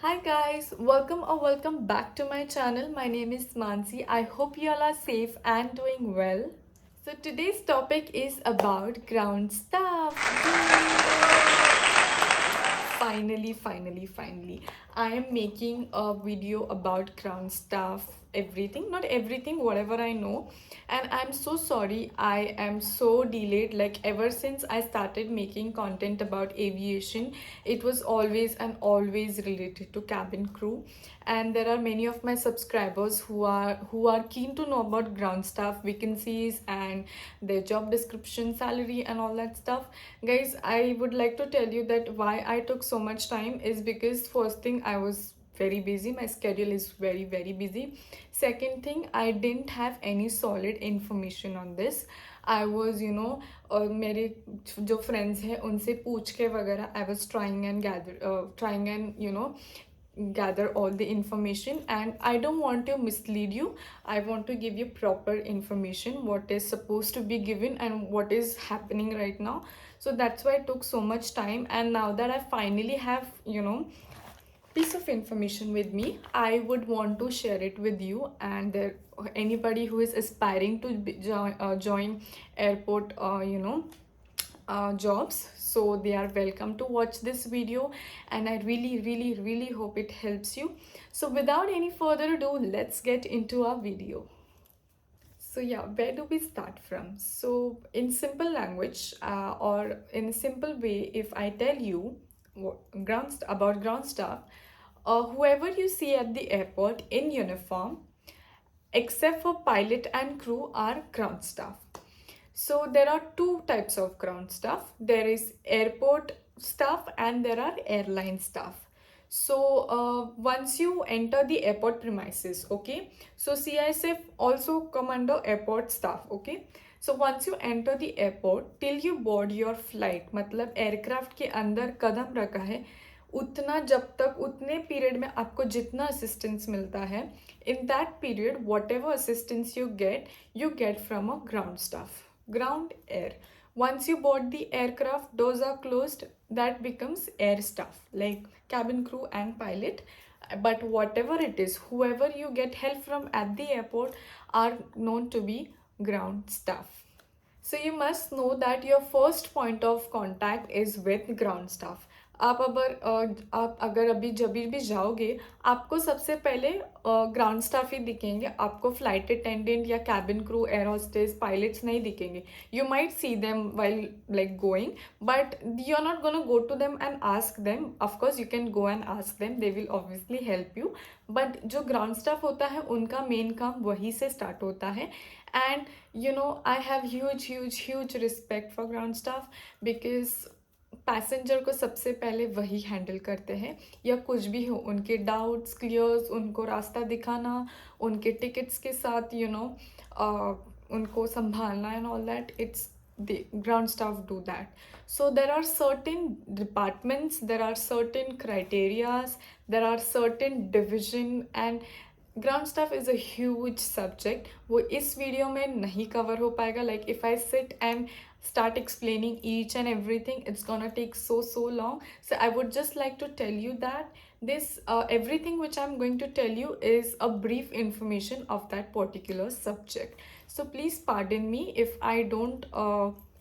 Hi guys, welcome back to my channel. My name is Mansi. I hope you all are safe and doing well. So today's topic is about ground staff. Finally, I am making a video about ground staff, everything, not everything, whatever I know. And I'm so sorry, I am so delayed. Like, ever since I started making content about aviation, it was always related to cabin crew. And there are many of my subscribers who are keen to know about ground staff vacancies and their job description, salary, and all that stuff. Guys, I would like to tell you that why I took so much time is because first thing, I was very busy. My schedule is very busy. Second thing, I didn't have any solid information on this. I was, मेरे जो friends हैं उनसे पूछ के वगैरह I was trying and gather all the information, and I don't want to mislead you. I want to give you proper information, what is supposed to be given and what is happening right now. So that's why it took so much time, and now that I finally have piece of information with me, I would want to share it with you. And there anybody who is aspiring to join airport jobs, so they are welcome to watch this video, and I really hope it helps you. So without any further ado, let's get into our video. So yeah, where do we start from? So in simple language, or in a simple way, if I tell you about ground staff, whoever you see at the airport in uniform, except for pilot and crew, are ground staff. So there are two types of ground staff. There is airport staff and there are airline staff. So once you enter the airport premises, okay, so CISF also come under airport staff, okay. So once you enter the airport, till you board your flight, मतलब aircraft के अंदर कदम रखा है, उतना जब तक उतने period में आपको जितना असिस्टेंस मिलता है, in that period whatever assistance you get from a ground staff, ground air. Once you board the aircraft, doors are closed, that becomes air staff, like cabin crew and pilot. But whatever it is, whoever you get help from at the airport are known to be ground staff. So you must know that your first point of contact is with ground staff. आप अगर अभी जब भी जाओगे, आपको सबसे पहले ground staff ही दिखेंगे. आपको फ्लाइट अटेंडेंट या cabin crew, air hostess, pilots नहीं दिखेंगे. You might see them while like going, but you are not gonna go to them and ask them. Of course you can go and ask them, they will obviously help you. But जो ground staff होता है उनका main काम वहीं से start होता है. And I have huge respect for ground staff, because passenger को सबसे पहले वही हैंडल करते हैं, या कुछ भी हो, उनके डाउट्स क्लियर्स, उनको रास्ता दिखाना, उनके टिकट्स के साथ उनको संभालना and all that. It's the ground staff do that. So there are certain departments, there are certain criterias, there are certain division, and ground staff is a huge subject. वो इस वीडियो में नहीं cover हो पाएगा. Like if I sit and start explaining each and everything, it's gonna take so long. So I would just like to tell you that this everything which I'm going to tell you is a brief information of that particular subject. So please pardon me if I don't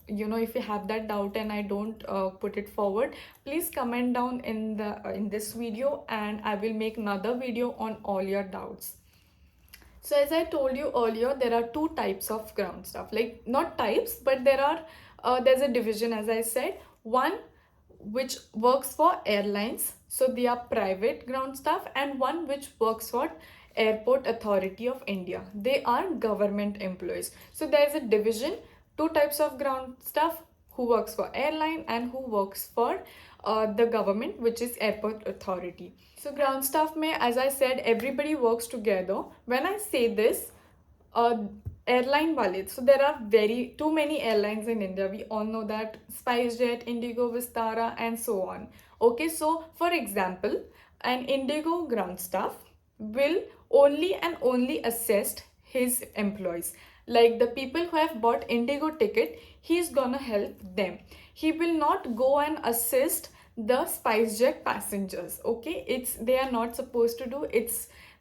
if you have that doubt and I don't put it forward. Please comment down in this video, and I will make another video on all your doubts. So as I told you earlier, there are two types of ground staff. Like, not types, but there's a division, as I said. One which works for airlines, so they are private ground staff, and one which works for Airport Authority of India. They are government employees. So there's a division, two types of ground staff, who works for airline and who works for the government, which is Airport Authority. So ground staff mein, as I said, everybody works together. When I say this, airline wale, so there are too many airlines in India. We all know that: SpiceJet, Indigo, Vistara, and so on. Okay, so for example, an Indigo ground staff will only and only assist his employees. Like the people who have bought Indigo ticket, he is gonna help them. He will not go and assist the SpiceJet passengers. Okay, it's they are not supposed to do.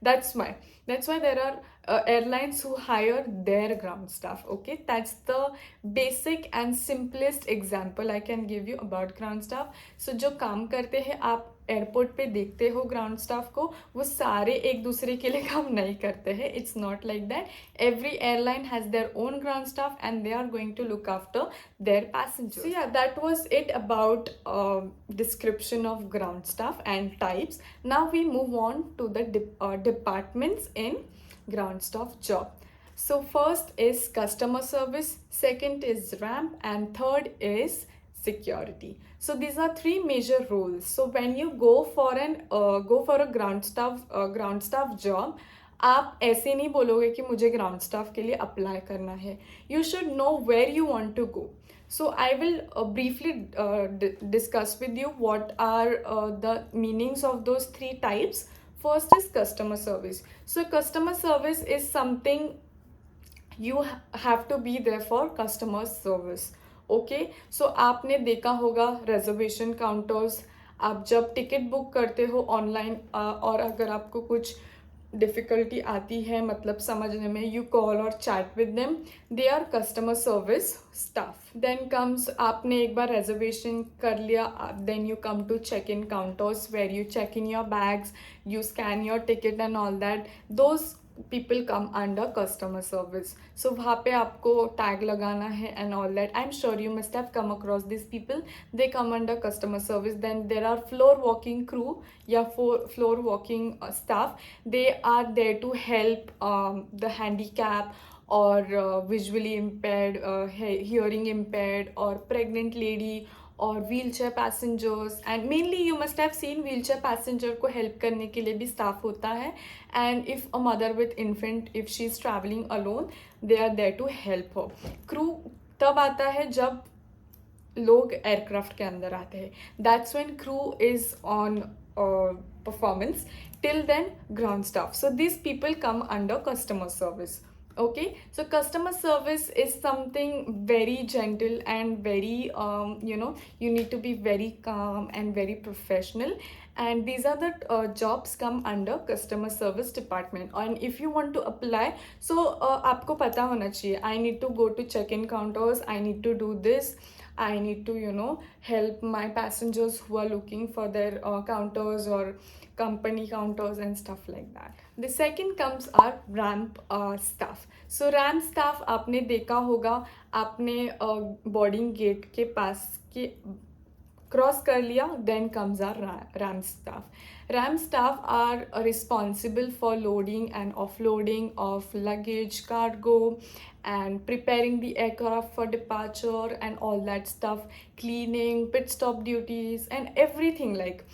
That's why there are airlines who hire their ground staff. Okay, that's the basic and simplest example I can give you about ground staff. So जो काम करते हैं, आप airport पे देखते हो ground staff को, वो सारे एक दूसरे के लिए काम नहीं करते हैं. It's not like that. Every airline has their own ground staff and they are going to look after their passengers. So yeah, that was it about description of ground staff and types. Now we move on to the departments in ground staff job. So first is customer service, second is ramp, and third is security. So these are three major roles. So when you go for a ground staff job, आप ऐसे नहीं बोलोगे कि मुझे ground staff के लिए apply करना है. You should know where you want to go. So I will briefly discuss with you what are the meanings of those three types. First is customer service. So customer service is something you have to be there for customer service. Okay, so आपने देखा होगा reservation counters. आप जब ticket book करते हो online और अगर आपको कुछ डिफ़िकल्टी आती है मतलब समझने में, यू कॉल और chat with them. They are customer service staff. Then comes, आपने एक बार रिजर्वेशन कर लिया, then you come to check in counters where you check in your bags, you scan your ticket and all that. Those people come under customer service. So वहाँ पे आपको tag लगाना है and all that. I'm sure you must have come across these people. They come under customer service. Then there are floor walking crew या floor walking staff. They are there to help the handicap or visually impaired, hearing impaired or pregnant lady और wheel chair passengers. And mainly you must have seen wheel chair passenger को help करने के लिए भी staff होता है. And if a mother with infant, if she is travelling alone, they are there to help her. Crew तब आता है जब लोग एयरक्राफ्ट के अंदर आते हैं. That's when crew is on performance. Till then ground staff. So this people come under customer service. Okay, so customer service is something very gentle and very you need to be very calm and very professional, and these are the jobs come under customer service department. And if you want to apply, so आपको पता होना चाहिए, I need to go to check-in counters, I need to do this, I need to help my passengers who are looking for their counters or company counters and stuff like that. The second comes our ramp staff. So ramp staff आपने देखा होगा, आपने boarding gate के पास के cross कर लिया, then comes our ramp staff. Ramp staff are responsible for loading and offloading of luggage, cargo, and preparing the aircraft for departure and all that stuff, cleaning, pit stop duties and everything. Like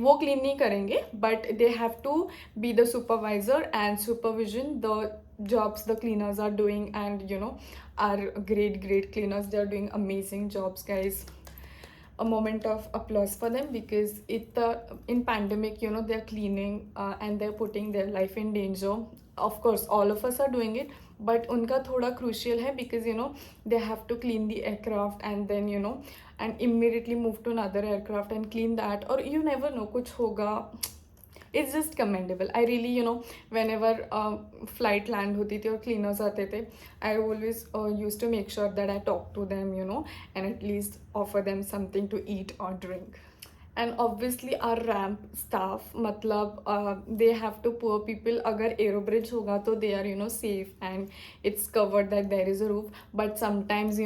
वो clean नहीं करेंगे, but they have to be the supervisor and supervision the jobs the cleaners are doing. And are great cleaners. They are doing amazing jobs, guys. A moment of applause for them, because in pandemic they are cleaning and they're putting their life in danger. Of course all of us are doing it, but उनका थोड़ा crucial है, because they have to clean the aircraft and then and immediately move to another aircraft and clean that, or you never know कुछ होगा. It's just commendable. I really whenever flight land होती थी और cleaners आते थे, I always used to make sure that I talk to them and at least offer them something to eat or drink. And obviously our ramp staff, मतलब they have to poor people, अगर aerobridge होगा तो they are safe and it's covered that there is a roof. But sometimes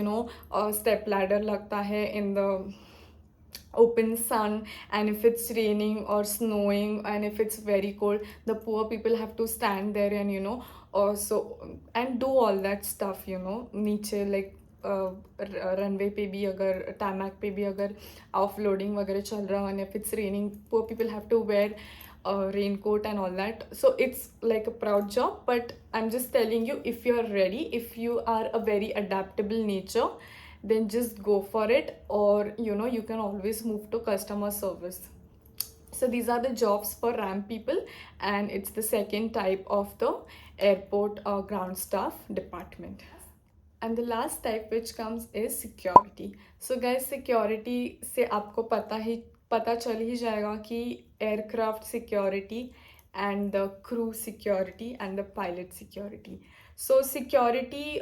step ladder लगता है in the open sun, and if it's raining or snowing and if it's very cold, the poor people have to stand there and also and do all that stuff नीचे like runway पे भी अगर टैमैक पे भी अगर offloading वगैरह चल रहा है, and if it's raining, poor people have to wear raincoat and all that. So it's like a proud job, but I'm just telling you, if you're ready, if you are a very adaptable nature, then just go for it. Or you can always move to customer service. So these are the jobs for ramp people, and it's the second type of the airport ground staff department. And the last type which comes is security. So guys, security से आपको पता चल ही जाएगा कि aircraft security and the crew security and the pilot security. So security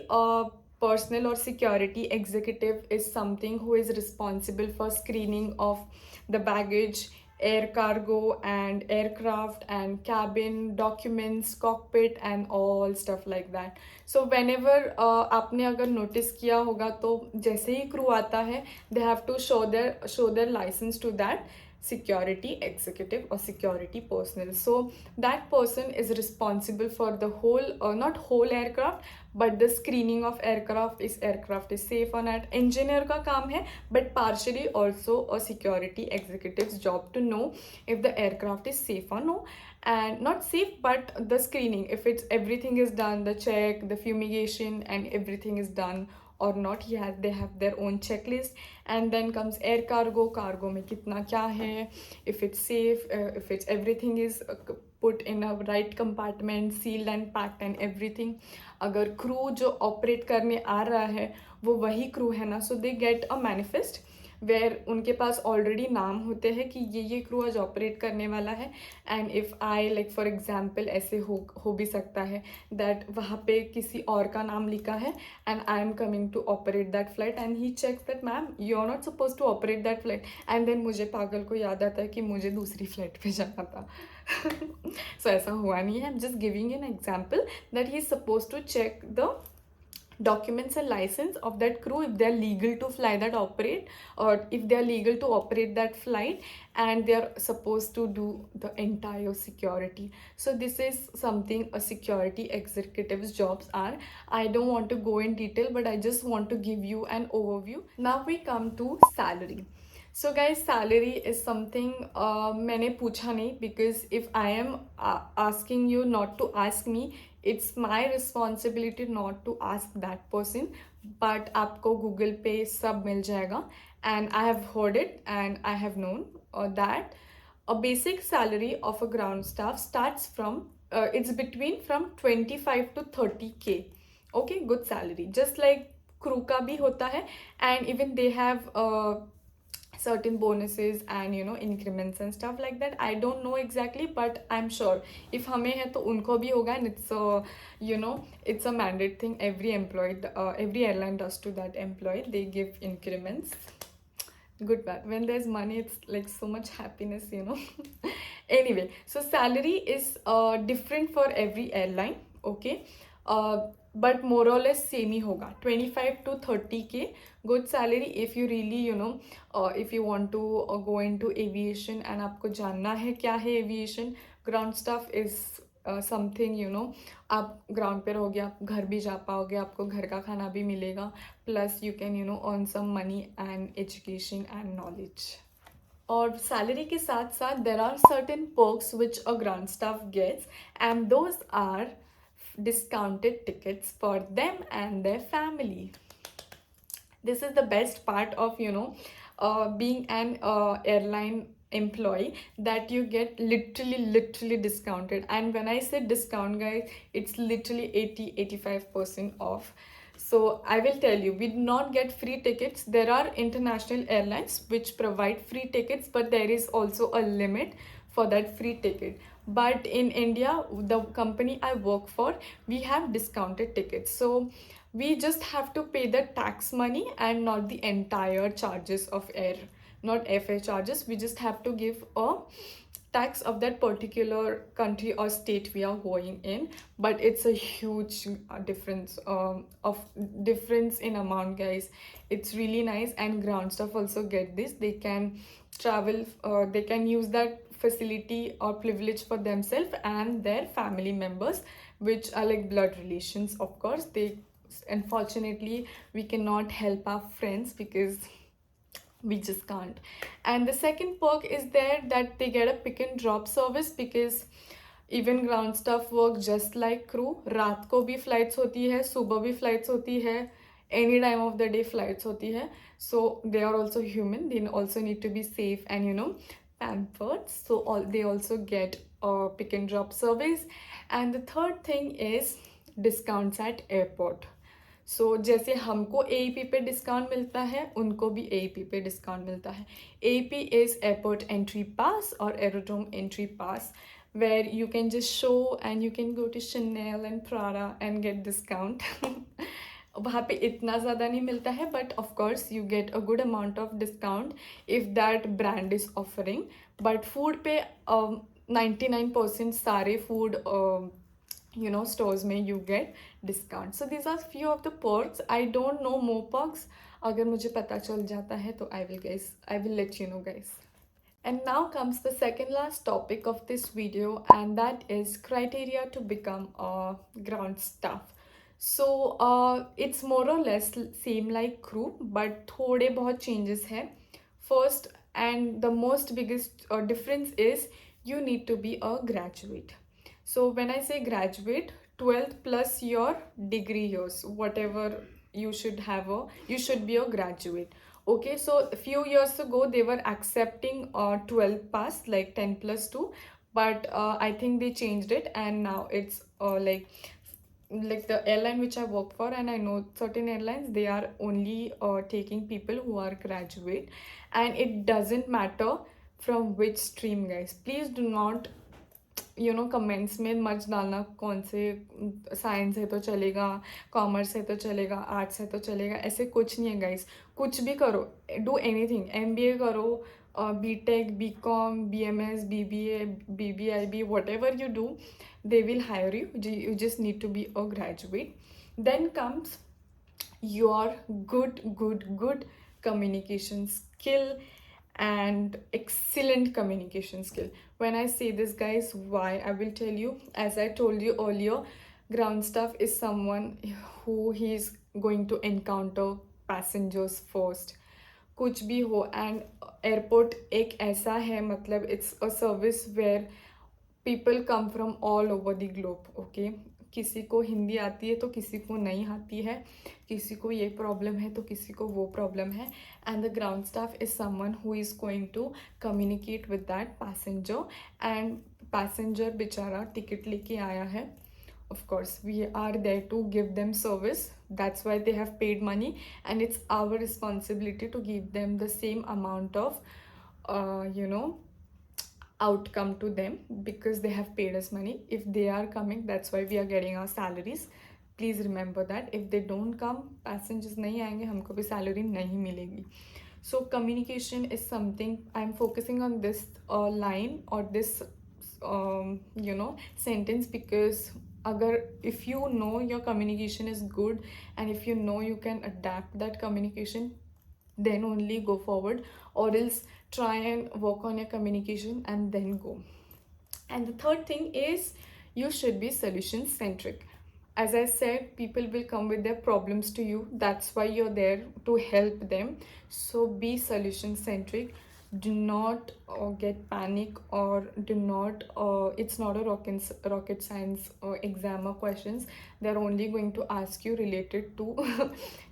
personnel or security executive is something who is responsible for screening of the baggage, air cargo and aircraft and cabin documents, cockpit and all stuff like that. So whenever आपने अगर notice किया होगा तो जैसे ही crew आता है they have to show their license to that security executive or security personnel. So that person is responsible for the whole not whole aircraft but the screening of aircraft. Is aircraft is safe or not, engineer का काम है, but partially also a security executive's job to know if the aircraft is safe or no, and not safe but the screening, if it's everything is done, the check, the fumigation and everything is done or not. They have their own checklist. And then comes air cargo. Cargo में कितना क्या है, if it's safe, if it's everything is put in a right compartment, sealed and packed and everything. अगर crew जो operate करने आ रहा है वो वही crew है ना, so they get a manifest where उनके पास ऑलरेडी नाम होते हैं कि ये क्रू आज ऑपरेट करने वाला है. And if I like for example ऐसे हो भी सकता है दैट वहाँ पे किसी और का नाम लिखा है and I am coming to operate that flight and he checks that ma'am you are not suppose to operate that flight, and then मुझे पागल को याद आता है कि मुझे दूसरी फ्लाइट पे जाना था. सो ऐसा हुआ नहीं है. I am just giving an example that he is suppose to check the documents and license of that crew if they are legal to fly that operate, or if they are legal to operate that flight, and they are supposed to do the entire security. So this is something a security executive's jobs are. I don't want to go in detail, but I just want to give you an overview. Now we come to salary. So guys, salary is something मैंने पूछा नहीं, because if I am asking you not to ask me, it's my responsibility not to ask that person. But आपको Google पे सब मिल जाएगा, and I have heard it and I have known that a basic salary of a ground staff starts from it's between from 25 to 30K. Okay, good salary, just like crew का भी होता है, and even they have certain bonuses and increments and stuff like that. I don't know exactly, but I'm sure if हमें है तो उनको भी होगा, and it's a mandate thing. Every employee, every airline does to that employee. They give increments. Good, bad. When there's money, it's like so much happiness. Anyway, so salary is different for every airline. Okay, but more or less same ही होगा, 25 to 30K. Good salary if you really if you want to go into aviation and आपको जानना है क्या है aviation. Ground staff is something आप ground पे रहोगे, आप घर भी जा पाओगे, आपको घर का खाना भी मिलेगा, plus you can earn some money and education and knowledge. और सैलरी के साथ साथ there are certain perks which a ground staff gets, and those are discounted tickets for them and their family. This is the best part of being an airline employee, that you get literally discounted. And when I say discount, guys, it's literally 80-85% off. So I will tell you, we do not get free tickets. There are international airlines which provide free tickets, but there is also a limit for that free ticket. But in India, the company I work for, we have discounted tickets. So we just have to pay the tax money and not the entire charges of air, not airfare charges. We just have to give a tax of that particular country or state we are going in. But it's a huge difference in amount, guys. It's really nice, and ground staff also get this. They can travel, they can use that facility or privilege for themselves and their family members, which are like blood relations. Of course, unfortunately we cannot help our friends because we just can't. And the second perk is there, that they get a pick and drop service, because even ground staff work just like crew. रात को भी flights होती है, सुबह भी flights होती है, any time of the day flights होती है. So they are also human. They also need to be safe and pampered. So they also get a pick and drop service. And the third thing is discounts at airport. सो जैसे हमको AEP पे discount मिलता है, उनको भी AEP पे discount मिलता है. AEP is airport entry pass or aerodrome entry pass, where you can just show and you can go to Chanel and Prada and get discount. वहाँ पे इतना ज़्यादा नहीं मिलता है, but of course you get a good amount of discount if that brand is offering. But food पे 99% सारे food stores में you get discount. So these are few of the perks. I don't know more perks. अगर मुझे पता चल जाता है तो I will let you know guys. And now comes the second last topic of this video, and that is criteria to become a ground staff. So it's more or less same like crew, but थोड़े बहुत changes हैं. First and the most biggest difference is you need to be a graduate. So when I say graduate, 12th plus your degree years, whatever you should be a graduate. Okay, so a few years ago they were accepting 12 pass, like 10 plus 2, but I think they changed it, and now it's like the airline which I work for, and I know certain airlines, they are only taking people who are graduate, and it doesn't matter from which stream, guys. Please do not comments में मत डालना कौन से science है तो चलेगा, commerce है तो चलेगा, आर्ट्स है तो चलेगा. ऐसे कुछ नहीं है गाइस. कुछ भी करो, डू एनीथिंग. MBA करो, BTech, BCom, BMS, BBA, BBIB, whatever you do, they will hire you. You just need to be a graduate. Then comes your good communication skill and excellent communication skill. When I say this, guys, why, I will tell you. As I told you earlier, ground staff is someone who is going to encounter passengers first, कुछ भी हो. And airport एक ऐसा है, मतलब it's a service where people come from all over the globe. Okay, किसी को हिंदी आती है तो किसी को नहीं आती है, किसी को ये प्रॉब्लम है तो किसी को वो प्रॉब्लम है. And the ground staff is someone who is going to communicate with that passenger. And passenger बेचारा टिकट लेके आया है. Of course, we are there to give them service. That's why they have paid money, and it's our responsibility to give them the same amount of outcome to them, because they have paid us money. If they are coming, that's why we are getting our salaries. Please remember that. If they don't come, passengers नहीं आएंगे, हमको भी salary नहीं मिलेगी. So communication is something I'm focusing on, this line or this sentence, because agar if you know your communication is good, and if you know you can adapt that communication, then only go forward, or else try and work on your communication and then go. And the third thing is you should be solution centric. As I said, people will come with their problems to you. That's why you're there, to help them. So be solution centric. Do not get panic, or do not it's not a rocket science exam or questions. They're only going to ask you related to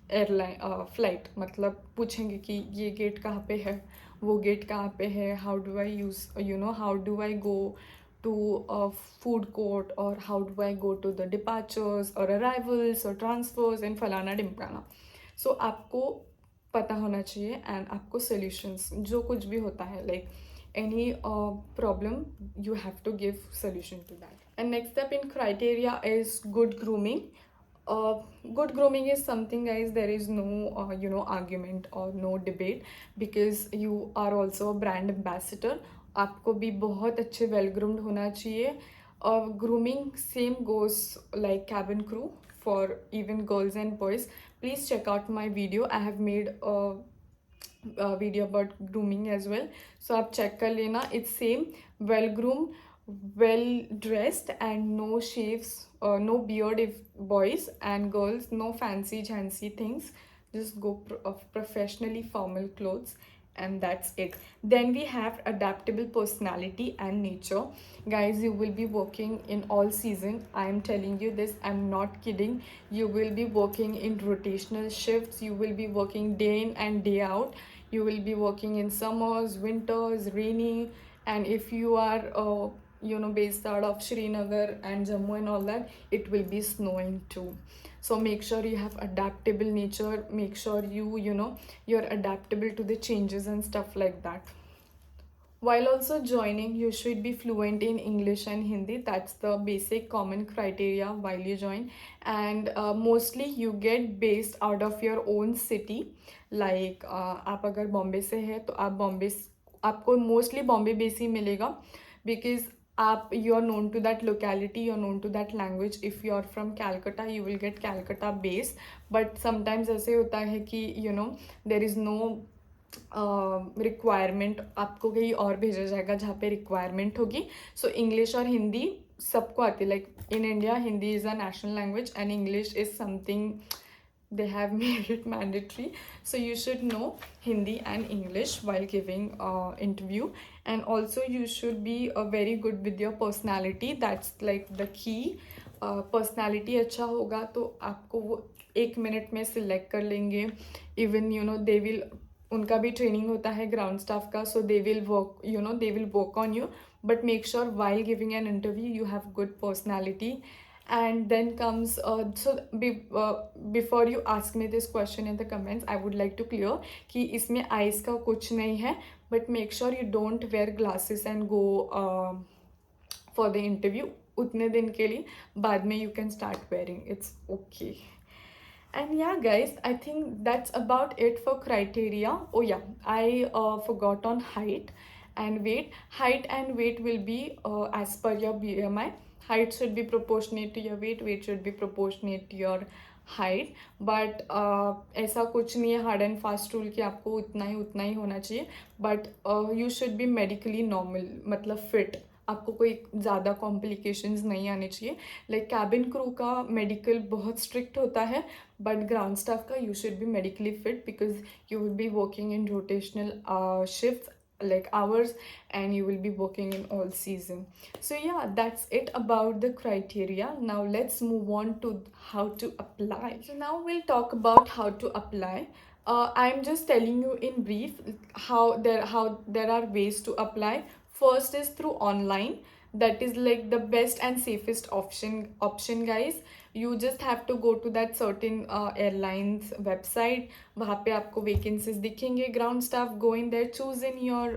airline flight. मतलब पूछेंगे कि ये gate कहाँ पे है, वो gate कहाँ पे है, how do I use, how do I go to a food court, or how do I go to the departures or arrivals or transfers and फलाना ढिमकाना. So आपको पता होना चाहिए, एंड आपको सॉल्यूशंस, जो कुछ भी होता है, like any problem, you have to give solution to that. And next step in criteria is good grooming. Good grooming is something, guys, there is no argument or no debate, because you are also a brand ambassador. आपको भी बहुत अच्छे well groomed होना चाहिए. Grooming same goes like cabin crew, for even girls and boys. Please check out my video. I have made a video about grooming as well, so आप check कर लेना. It's same, well groomed, well dressed, and no shaves, no beard if boys, and girls no fancy jancy things. Just go professionally formal clothes, and that's it. Then we have adaptable personality and nature. Guys, you will be working in all season. I am telling you this, I'm not kidding. You will be working in rotational shifts. You will be working day in and day out. You will be working in summers, winters, rainy. And if you are based out of Srinagar and Jammu and all that, it will be snowing too. So make sure you have adaptable nature, make sure you're adaptable to the changes and stuff like that. While also joining, you should be fluent in English and Hindi. That's the basic common criteria while you join. And mostly you get based out of your own city. Like आप अगर बॉम्बे से है तो आप बॉम्बे, आपको mostly Bombay base ही मिलेगा, because आप you are known to that locality, you are known to that language. If you are from Calcutta you will get Calcutta base. But sometimes ऐसे होता है कि देर इज़ नो रिक्वायरमेंट, आपको कहीं और भेजा जाएगा जहाँ पे रिक्वायरमेंट होगी. सो इंग्लिश और हिंदी सबको आती है. Like in India Hindi is a national language and English is something they have made it mandatory. So you should know Hindi and English while giving interview. And also you should be very good with your personality. That's like the key. Personality अच्छा होगा तो आपको वो 1 minute में select कर लेंगे. Even they will, उनका भी ट्रेनिंग होता है ग्राउंड स्टाफ का, so they will work on you. But make sure while giving an interview you have good personality. And then comes before you ask me this question in the comments, I would like to clear कि इसमें eyes का कुछ नहीं है. But make sure you don't wear glasses and go for the interview उतने दिन के लिए. बाद में you can start wearing, it's okay. And yeah guys, I think that's about it for criteria. Oh yeah, I forgot on height and weight. Height and weight will be as per your BMI. Height should be proportionate to your weight, weight should be proportionate to your height. But ऐसा कुछ नहीं है hard and fast rule कि आपको उतना ही होना चाहिए. But you should be medically normal, मतलब फिट. आपको कोई ज़्यादा कॉम्प्लिकेशंस नहीं आने चाहिए. लाइक कैबिन क्रू का मेडिकल बहुत स्ट्रिक्ट होता है, बट ग्राउंड स्टाफ का you should be medically fit because you will be working in rotational shift like hours, and you will be working in all season. So yeah, that's it about the criteria. Now let's move on to how to apply. So now we'll talk about how to apply. I'm just telling you in brief how there are ways to apply. First is through online. That is like the best and safest option guys. You just have to go to that certain airlines website. वहाँ पे आपको vacancies दिखेंगे. ground staff, go in there, choose in your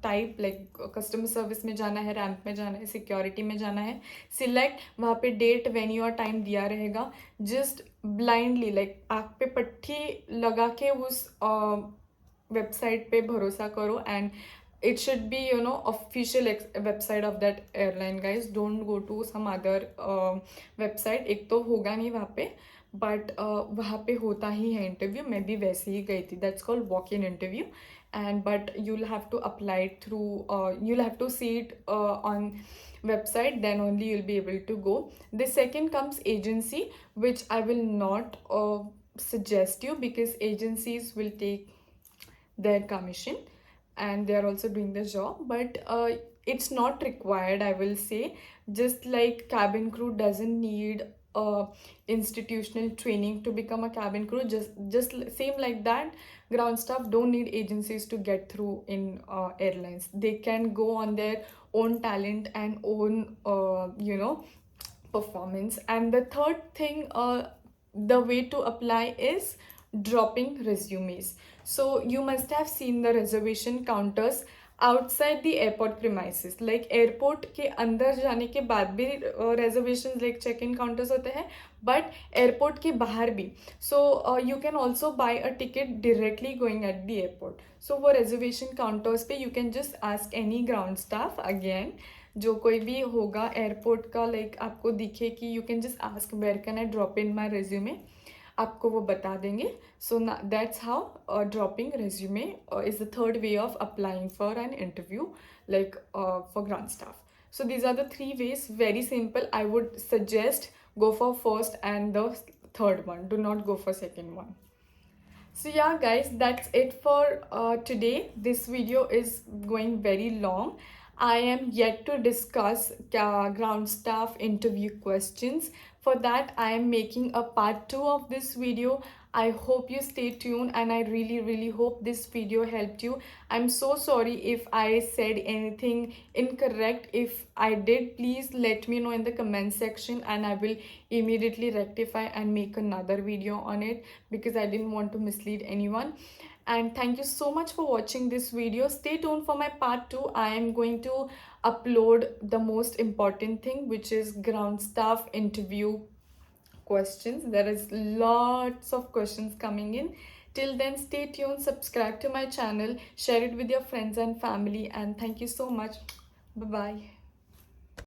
type, like customer service में जाना है, ramp में जाना है, security में जाना है. select, वहाँ पे date, venue और time दिया रहेगा. just blindly like आँख पे पट्टी लगा के उस website पे भरोसा करो. And it should be official website of that airline guys. Don't go to some other website. एक तो होगा नहीं वहाँ पे, but वहाँ पे होता ही है इंटरव्यू. मैं भी वैसे ही गई थी. That's called walk-in interview. And but you'll have to apply it through you'll have to see it on website, then only you'll be able to go. The second comes agency, which I will not suggest you because agencies will take their commission and they are also doing the job. But it's not required, I will say. Just like cabin crew doesn't need institutional training to become a cabin crew, just same like that, ground staff don't need agencies to get through in airlines. They can go on their own talent and own performance. And the third thing, the way to apply is dropping resumes. So you must have seen the reservation counters outside the airport premises. Like airport के अंदर जाने के बाद भी reservations like check-in counters होते हैं, but airport के बाहर भी. So you can also buy a ticket directly going at the airport. So वो reservation counters पे you can just ask any ground staff again. जो कोई भी होगा एयरपोर्ट का, लाइक आपको दिखे कि you can just ask where can I drop in my resume, आपको वो बता देंगे. So that's how dropping resume is the third way of applying for an interview like for ground staff. So these are the 3 ways, very simple. I would suggest go for first and the third one. Do not go for second one. So yeah guys, that's it for today. This video is going very long. I am yet to discuss ground staff interview questions. For that I am making a part 2 of this video. I hope you stay tuned, and I really hope this video helped you. I'm so sorry if I said anything incorrect. If I did, please let me know in the comment section, and I will immediately rectify and make another video on it, because I didn't want to mislead anyone. And thank you so much for watching this video. Stay tuned for my part 2. I am going to upload the most important thing, which is ground staff interview questions. There is lots of questions coming in. Till then, stay tuned, subscribe to my channel, share it with your friends and family, and thank you so much. Bye bye.